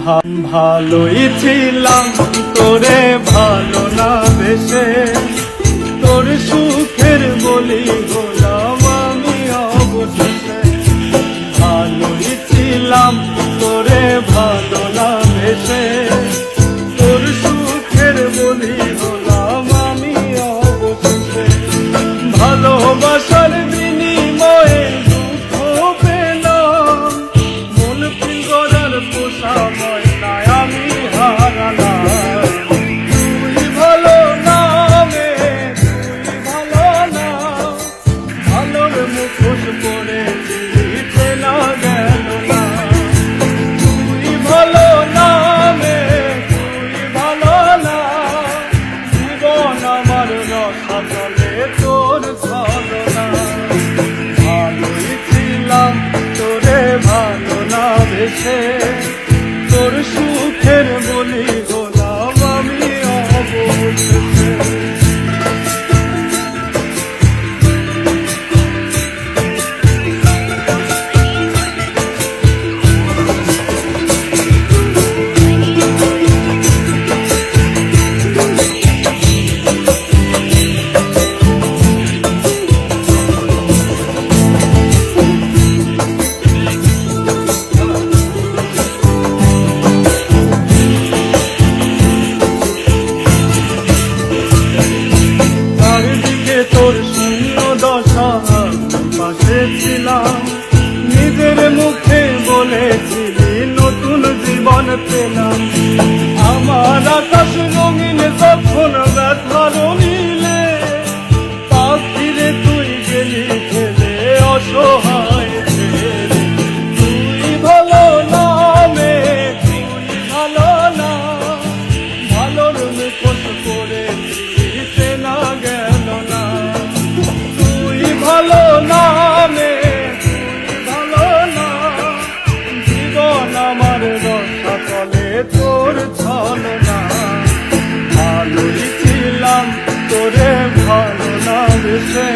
ভালোই ছিলাম তোরে ভালো না বেশে, তোর সুখের বলি গোলাম আমি অবশেষে। ভালোই ছিলাম তোরে ভালো না বেশে, তোর সুখের বলি গোলাম আমি অবশেষে। ভালোবাসার বিনিময়ে দুঃখ পেলাম, মন পিঞ্জরার পোষা ময়নায় আমি হারালাম। তুই ভালো না মে, তুই ভালো না, ভালোর মুখোশ পরে দিতে না গেল না। তুই ভালো না মে, তুই ভালো না, জীবন আমার রসা চলে তোর ছলনা। ভালোই ছিলাম তোরে ভালো না বেশে, তোর সুখের বলি গোলাম আমি অবশেষে। তোর শূন্য দশা পাশে ছিলাম, নিজের মুখে বলেছিলি নতুন জীবন পেলাম। আমার আকাশ রঙিন যখন ব্যথার নীলে, পাখিরে তুই গেলি ফেলে অসহায় ছেলে। তুই ভালো না মে, তুই ভালো না, ভালোর মুখোশ করে দিতে না গেল না। ভালো না মে, তুই ভালো না, জীবন আমার রসা চলে তোর ছলনা। ভালোই ছিলাম তোরে ভালো না বেশে,